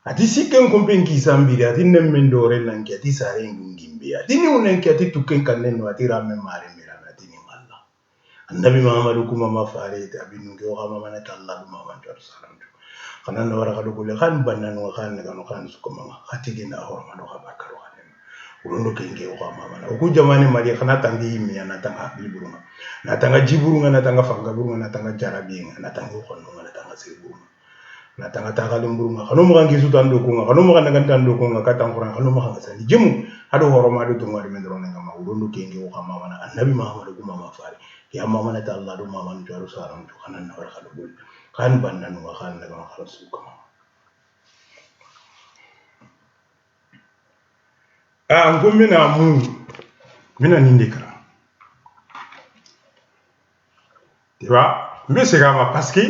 ati sikken kompen ki sambiri ati nemmen dore nanki ati sare ngimbe ati ni unenki ati tukken kannenno ati ramme mare mirame ati ni Allah annabi muhammadu kuma mafare ta binunge o kama mana Allah muhammadu sallallahu kana no wara kadu kule kan bannan wa kan no kan su kuma ati gina ho ma do habakaro hanen urondo kenge o kama mana o ku jamane mari kana tangi mi ana tanga bilburuma na tanga jiburunga na tanga fanga burunga na tanga jarabinga na tanga khonno na tanga sirburunga na tanga tagalim burunga kanu mo gangi sutan do kunga kanu mo ganda tan do kunga katang kurang kanu mo ganga sani jemu ado horoma do tunga de mendro nga ma urondo kenge o kama mana annabi muhammadu kuma mafare ya mama na ta Allah do mama ni jaru saram to kana na wara kadu kule kan bannan wa kan daga khalas kuma ngomina mu mina nindikara tu vois mais c'est parce que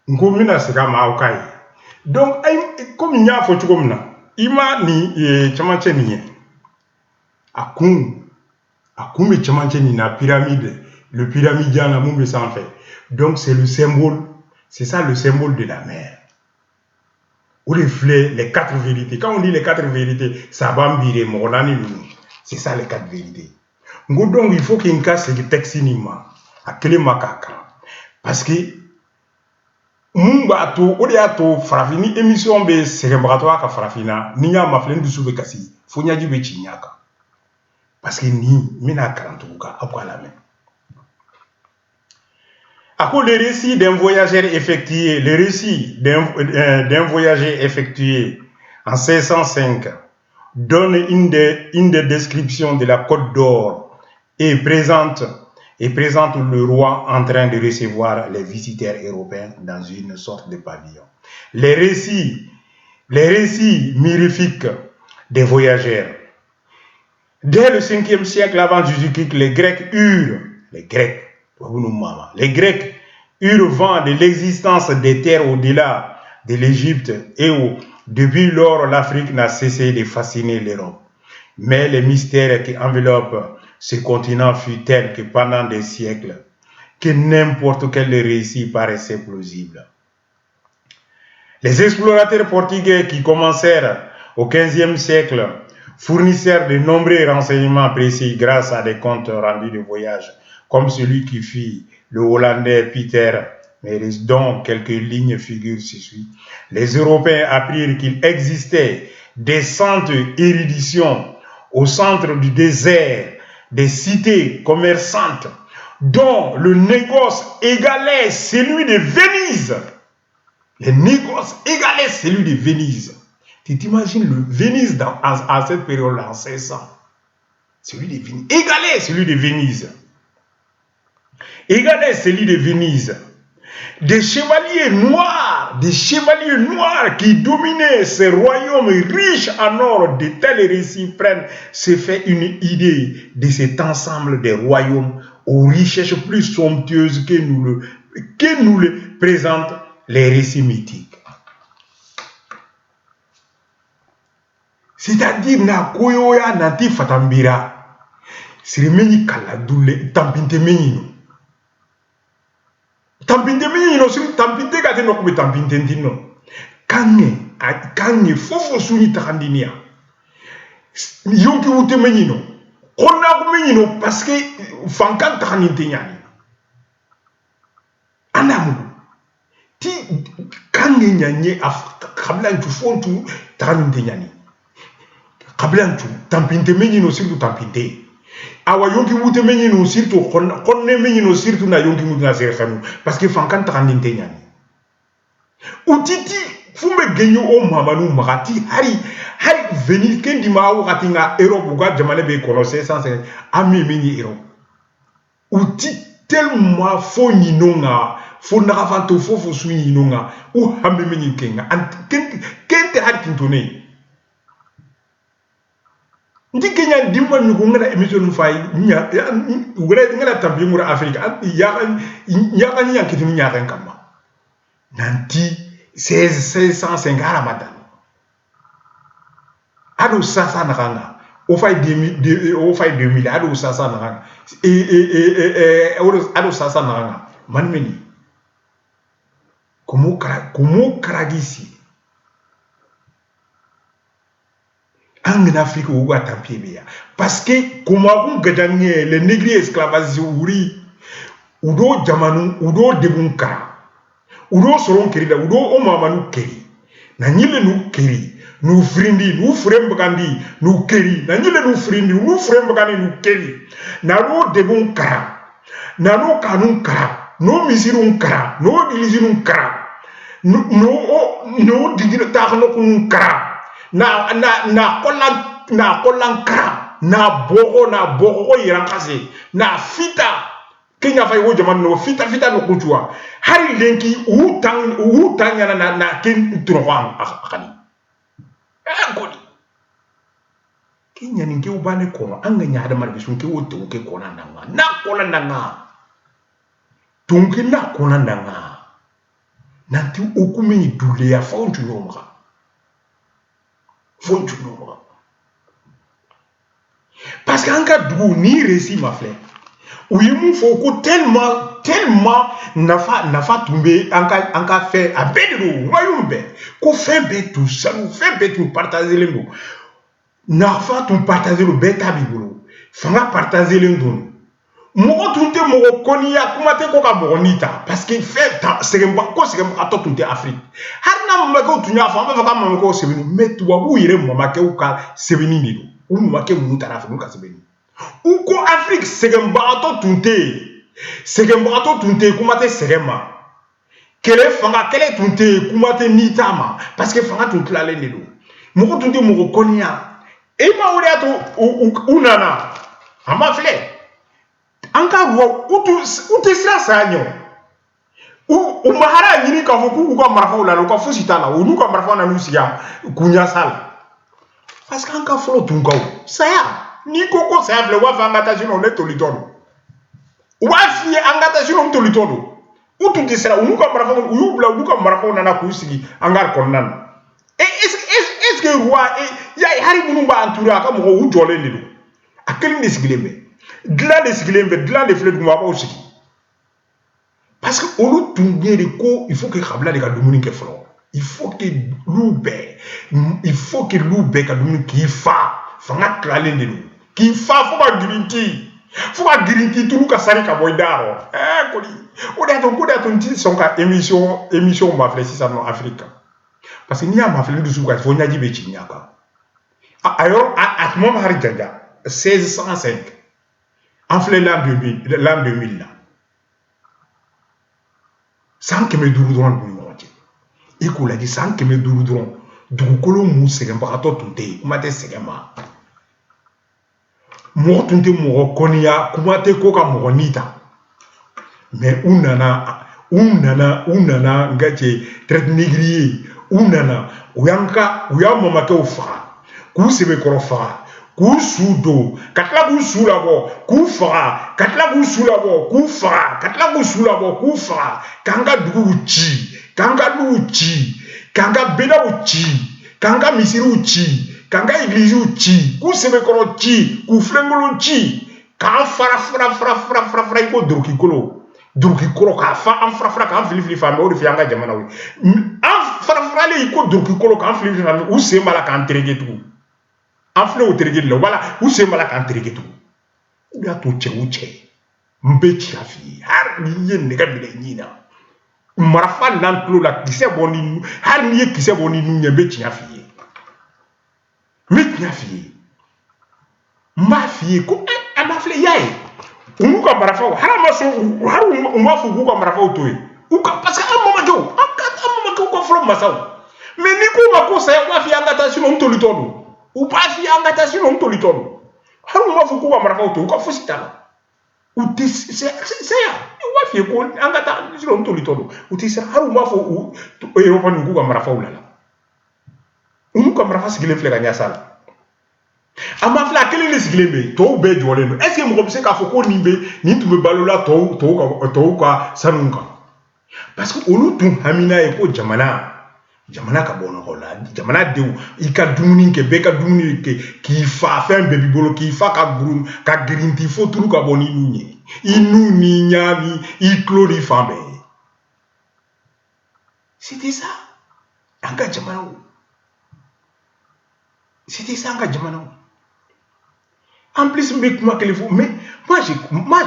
ngomina c'est ma aukai donc comme nya fo tukomna ima ni chamanche ni akum mi chamanche ni na pyramide le pyramidien na mumbe sans fait donc c'est le symbole. C'est ça le symbole de la mer. Où reflète les 4 vérités. Quand on dit les 4 vérités, ça va m'birer, c'est ça les 4 vérités. Donc il faut qu'il y ait une casse de texte inima. À quel makaka. Parce que, Mumbato, Odiato, Farafini, émission B, c'est laboratoire à Farafina, Nia Maflen du Soubekassi, Founia du Bechignaka. Parce que ni, Mina 40 à quoi la main. À cause des récits d'un voyageur effectué, le récit d'un voyageur effectué en 1605 donne une des descriptions de la Côte d'Or et présente le roi en train de recevoir les visiteurs européens dans une sorte de pavillon. Les récits mirifiques des voyageurs. Dès le 5e siècle avant Jésus-Christ, les Grecs eurent vent de l'existence des terres au-delà de l'Égypte et depuis lors l'Afrique n'a cessé de fasciner l'Europe. Mais les mystères qui enveloppent ce continent furent tels que pendant des siècles, que n'importe quel récit paraissait plausible. Les explorateurs portugais qui commencèrent au XVe siècle fournissèrent de nombreux renseignements précis grâce à des comptes rendus de voyage, comme celui qui fit le Hollandais Peter, mais dont quelques lignes figurent ci-dessus. Les Européens apprirent qu'il existait des centres d'érudition au centre du désert, des cités commerçantes dont le négoce égalait celui de Venise. Le négoce égalait celui de Venise. Tu t'imagines le Venise à cette période-là, en 1600. Celui de Venise. Égalait celui de Venise. Égalait celui de Venise. Des chevaliers noirs qui dominaient ces royaumes riches en or. De tels récits prennent se fait une idée de cet ensemble des royaumes aux richesses plus somptueuses que nous le présentent les récits mythiques. C'est-à-dire, na koyoya nanti fatambira. Sirimeni kala dule tampinte menino. Tampinte menino, siri tampinte kate no kube tampinte ntino. Kange fofo suni takandinia. Yonki ute menino. Kona ku menino parce que fankan takandinte nyani. Anamu. Ti kange nyanye kabla ntufontu takandinte nyani. Kablantu tampinte menino surtout tampinte awa yonki wute menino surtout konne menino surtout na yonki wute na serfanu parce que fankan takandinte nyani utiti fumbe genyo o mamanu magati hari venir kendi ma wakati nga Europe ga jamane be kono 500 ami meni Europe uti tellement fo nyinonga fo nakafanto fo su nyinonga u hambe meni kenga kente hari kintone. Ndi Kenya dimba nyugo ngara emission fay nya ngara tampi ngura Afrika ya nya kitini nya kan kama nanti 1650 Ramadan ado sasa nakanga o fay 2000 ado sasa nakanga ado sasa nakanga manmeni kumu karagisi en Afrique ou à Tampébia. Parce que, comme on gagne les négriers esclavagisés ou do jamanu, ou do debunka, ou do soron kiri, ou do omamanu kiri. Nanyile nu kiri, nu frindi, nu frembagandi, nu kiri. Nanyile nu frindi, nu frembagandi, nu kiri. Nano debunka, nano kanunka, no misirunka, no dilizirunka. No digir taxno kunka na kolan kara na bogo yirankase na fita kenya fay wo jaman no fita no kutua hari lenki utang na ken troan akani godi kenya ninge ubane ko anga nyaada mar bisun ke woto ke kona nanga na kola nanga tunki na kona nanga nanti okumi dule ya fontu nomra parce qu'en cas d'où ni récit ma fleur oui mon faut tellement nafa tomber en cas fait à bedro royaume ko fait bet tout ça nous fait bet tout partager les mots nafa tout partager le beta bibolo fanga partager les dons mo tunte mo konia kuma te ko ka mo nita parce que fait segemba to tunte Afrique harna mo ko tunya fa ba ka mo ko sebeni metu wabu yire mo make u ka sebeni ni do u mo make mu tara fa mu ka sebeni u ko Afrique segemba to tunte kuma te segema kele fanga kele tunte kuma te nita ma parce que fanga tunte la le do mo ko tunte mo ko konia e ma uri ato unana ama fle anka wo utu sira sanyo u mahara nyini ka foku ko marfa la ko fusita la u ka marfa na nusia kunya sala parce que anka flo tunga saya ni koko saya vle wa fanga sino ne tolitono wa fi angata sino tolitono utu de sira u ka marfa u bla u ka marfa na kusigi angar konnan est-ce que roi ya hari bunu ba antura ka mo u jole ndido akeli nesigileme Dila de sigilembe, dila de fleur du maba aussi. Parce que au tout bien de ko, il faut que Kabila de Kadoumini ke flo. Il faut que Loube Kadoumini qui fa, fanga klalen de nous. Qui fa, faut pas girinti. Faut pas girinti tout ka sari ka boydaro. Koli. O da ton ti son ka émission ma fleur si ça non Afrique. Parce que ni a ma fleur du souka, faut nyaji be chinyaka. Alors à ce moment hari janja 1605. En fait, l'an 2000, là. Sans que mes douloureux nous et qu'on l'a dit, sans que mes douloureux, douloureux mou segamba to tunte, kuma te segamba. Mo tunte mo konia, kuma te koka mo nita. Mais unana ngache traite négrier, unana uyamama ke ufa, ku sebe korofa. Ku sudo katla ku sulabo ku fara katla ku sulabo ku fara katla ku sulabo ku fara kanga dugu uchi kanga uchi kanga beda uchi kanga misiri uchi kanga église uchi ku sebe koro uchi ku flengolo uchi ka fara ko druki kolo ka fa an fara ka fili fa o de fi anga jamana wi an fara le ko druki kolo ka fili fa u se mala ka entrege tout en fleur au terre de voilà où c'est mal à entrer tout ou ya to che mbechi afi har ni ne ga bile nyina marafa nan klo la kise boni har ni kise boni nu nye mbechi afi ma fi ko ma fleur yae umu ka marafa har ma so har umu fu ko marafa to ou parce que un moment ko fleur masaw mais ni ko ma ko sa wa fi angata sino ntolitono ou pas fi angata sino ntolitono haru ma fu ko marafa to ko fusitala ou te c'est ya wa fi ko angata sino ntolitono ou te c'est haru ma fu Europa ni ko marafa ulala umu ko marafa sigile fle ga sala ama fla kele le sigile be to be jole no est ce que mo ko se ka fo ko nimbe ni tumbe balola to ka sanunka parce que olu tun hamina e ko jamana ka bono hola jamana dew ika dumuni ke be ka dumuni ke ki fa fe bebi bolo ki fa ka grum ka girinti fo turu ka boni nunye inu ni nyami I clori fambe c'était ça anga jamana C'était ça en Djamana. En plus, mais moi je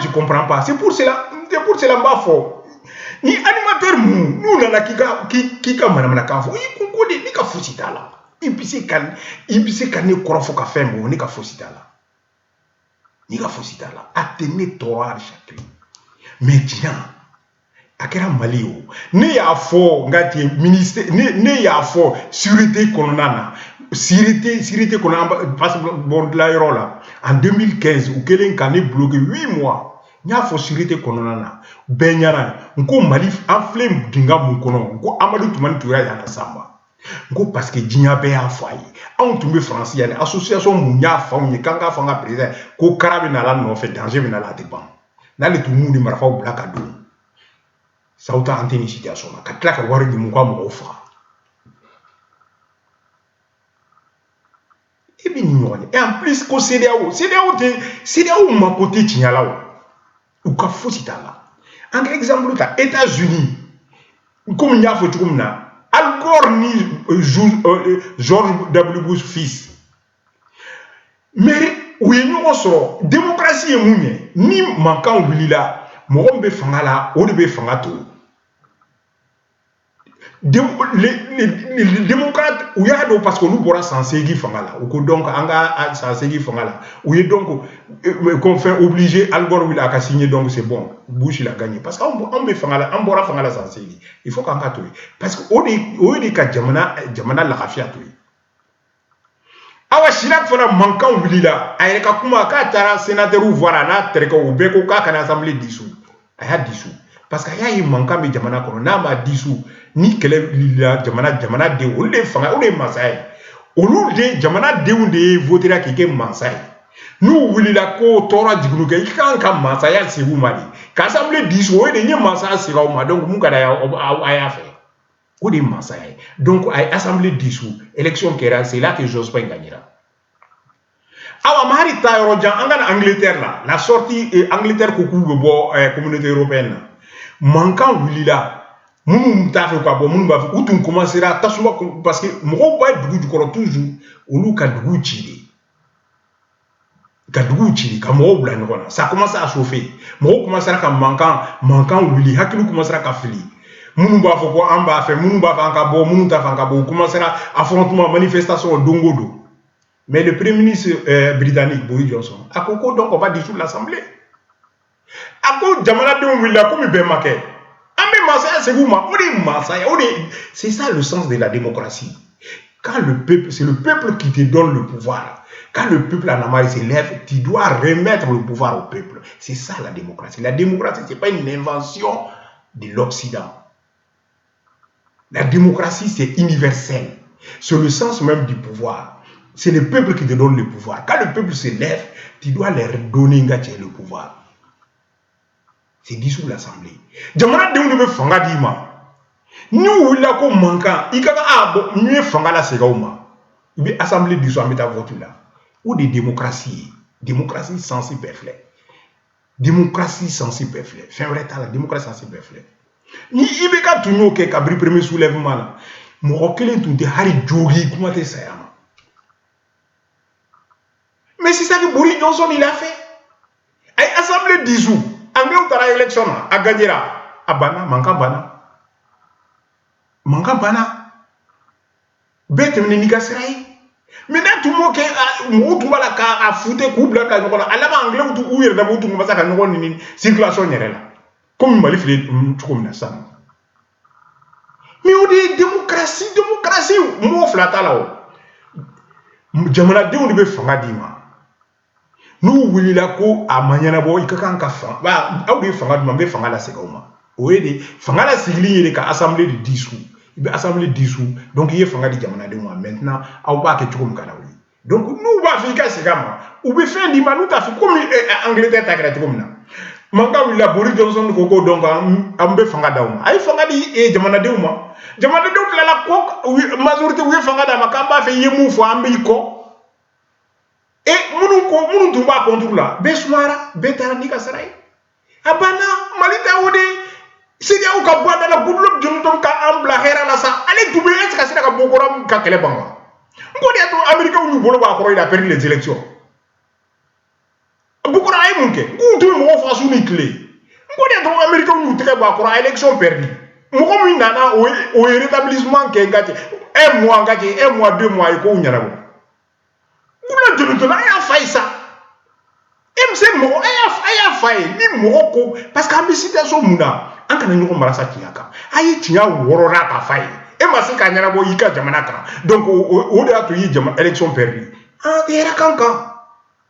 comprends pas. C'est pour cela m'a fort. Ni animateur nous on a qui manamana ka fo i ko de ni ka fosita la. I bise kan ni korofo ka fem ni ka fosita la. Ni ka fosita la. Atene toar chaque. Mais tiens, akera Mali o. Ne ya fo ngati ministère ne ya fo sécurité konana. Sécurité konana parce que bon la yoro là en 2015 ou kelen kan bloqué 8 mois. Nya fo sécurité konana benyana nko Mali en flemme dinga mun kono nko Amadou Toumani Touré yana samba nko parce que dinya be ya fayi on tumbe français yana association munya fa on kanga fanga président ko karabe na la no fait danger na la dépan na le tout monde marfa au blaka do ça autant antenne situation na katla ka wari di mun kwa mo fa et bien et en plus ko CDAO ma côté tinyala ou ka fosita la. En exemple, les États-Unis, comme il y a fait comme ça, Al Gore ni George W. Bush fils. Mais oui, nous sommes démocratie et ni manquant ou là, mon be fangala, ou be fangato. Les démocrates, ou y a parce que nous pourra s'enseigner fangala, ou donc anga s'enseigner fangala, ou y donc qu'on fait obliger Al Gore à signer donc c'est bon, Bush il a gagné parce qu'on me fangala, on pourra fangala s'enseigner. Il faut qu'on catouille parce que au est ka jamana la rafia touille. Awa Chirac fana manquant ou là, ayeka kuma ka tara sénateur ou voilà na tereka ou beko ka kana assemblée dissous, aya dissous. Parce qu'il y a un manquant de Djamana Corona, m'a dissous, ni que la Djamana de ou les fangas ou les Masaï. Au lieu de Djamana de ou de voter à qui est Masaï. Nous, oui, la co, Tora Djigouka, il quand Masaya, c'est vous, Mali. Qu'assemblée dissous, et les Masaya, c'est là, donc, Moukada a fait. Ou des Masaï. Donc, assemblée dissous, élection qui c'est là que Jospin gagnera. Alors, Marie Taïrodjan, en Angleterre, là, la sortie Angleterre, coucou, communauté européenne. Manquant wili la munu ta fe quoi bon munu ba ou tu commencera tasuma parce que mo ba dugu jukoro toujours olu ka dugu chili ka mo bla ni kona ça commence à chauffer mo commencera ka manquant wili hakilu commencera ka fili munu ba fo ko amba fe munu ba fa ka bo munu ta fa ka bo commencera affrontement manifestation dongodo mais le premier ministre britannique Boris Johnson a koko donc on va dissoudre l'assemblée. C'est ça le sens de la démocratie. Quand le peuple, c'est le peuple qui te donne le pouvoir. Quand le peuple en Amérique s'élève, tu dois remettre le pouvoir au peuple. C'est ça la démocratie. La démocratie, ce n'est pas une invention de l'Occident. La démocratie, c'est universel. C'est le sens même du pouvoir. C'est le peuple qui te donne le pouvoir. Quand le peuple s'élève, tu dois leur donner le pouvoir. C'est dissous l'assemblée. Jamana de nous fanga dima. Nous la ko manquant, ikaka bon mieux fanga la segauma. Ibe assemblée dissous ameta vote là. Ou des démocraties, démocratie sans superflet. Démocratie sans superflet. Fin vrai la démocratie sans superflet. Ni ibe ka tunyo ke kabri premier soulèvement là. Mo okelen tunte hari jogi comment te ça. Mais c'est ça que Boris Johnson il a fait. Ay assemblée dissous. Anglais ou tara élection a gagné là. Abana, manka bana. Bête menika serai. Maintenant tout le monde qui mo tout la ka a fouté couple là ka ngona. Ala ba anglais ou tout ou yerda mo tout ngoma saka ngona ni circulation nyere là. Comme mali file tout comme na ça. Mais on dit démocratie mo flata là. Jamana de on be fanga dima. Nous voulons la ko a manyana bo ikaka ka fa ba au de fanga duma be fanga la segauma. Oyede fanga la sigli yele ka assemblée de dissous. Il be assemblée dissous. Donc il y a fanga di jamana de moi maintenant au ba ke tukum kana oui. Donc nous va fika segama. Ou be fin di manu ta fi comme Angleterre ta kra tukum na. Manga wi la Boris Johnson ko donc ambe fanga dauma. Ay fanga di jamana de moi. Jamana de la ko majorité wi fanga da makamba fe yemu fo ambe ko. Et munu tumba contre là, besmara, betanika sarai. Abana, malita ode, c'est ya uka boada la goudlop jonton ka ambla hera la sa. Allez double est ka sera ka bokora ka kele banga. Ngodi ato America ou bolo ba ko il a perdu les élections. Bukura ay munke. Ngutu mo fa su ni clé. Ngodi ato America ou teke ba ko élection perdue. Mo ko mi nana au rétablissement ke ngati un mois ngati 1 mois 2 mois ko nyana ko. Ngula jolotona ya faisa. MC mo aya faye ni mo ko parce que ambisitation muna an kana nyoko marasa tiaka. Ayi tiya worora ta faye. E masi ka nyana bo yika jamana kan. Donc o de ato yi jamana élection perdue. Ah era kanka.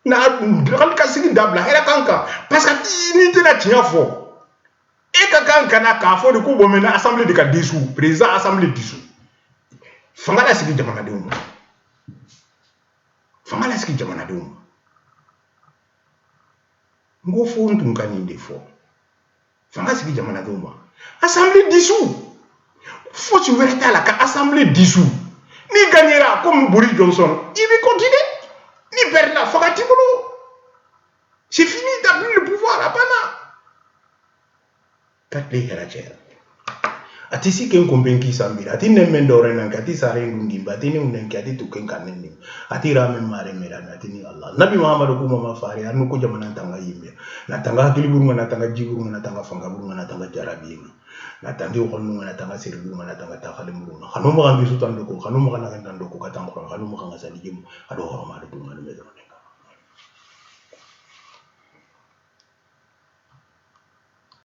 Na dal ka sigi dabla era kanka parce que ni tena tiya fo. Et quand kana ka fo de ko bo mena assemblée de ka dissous, président assemblée dissous. Fangala sigi jamana de mo. Fangala sigi jamana de mo. Ngo fo ntunkani de fo. Fangala sigi jamana de mo. Assemblée dissous. Faut tu verras la ka assemblée dissous. Ni gagnera comme Boris Johnson, il va continuer. Ni perdra Fogati Bolo. C'est fini d'avoir le pouvoir à Pana. Katli Heracher. Atisi ken kombenki sambira. Ati nemmen dore nan kati sare ngundi batini unen kati tuken kanen. Ati rame mare mera ati ni Allah. Nabi Muhammad ko mama fare anu ko jamana tanga yimbe. Na tanga hakili burunga na tanga jiburu na tanga fanga burunga na tanga jarabi. Na tangi ukonu na tanga siri burunga na tanga takale burunga. Khanu mo kan bisu tandoko, khanu mo kan ndoko katang khanu mo kan ngasali jimu. Ado horoma do burunga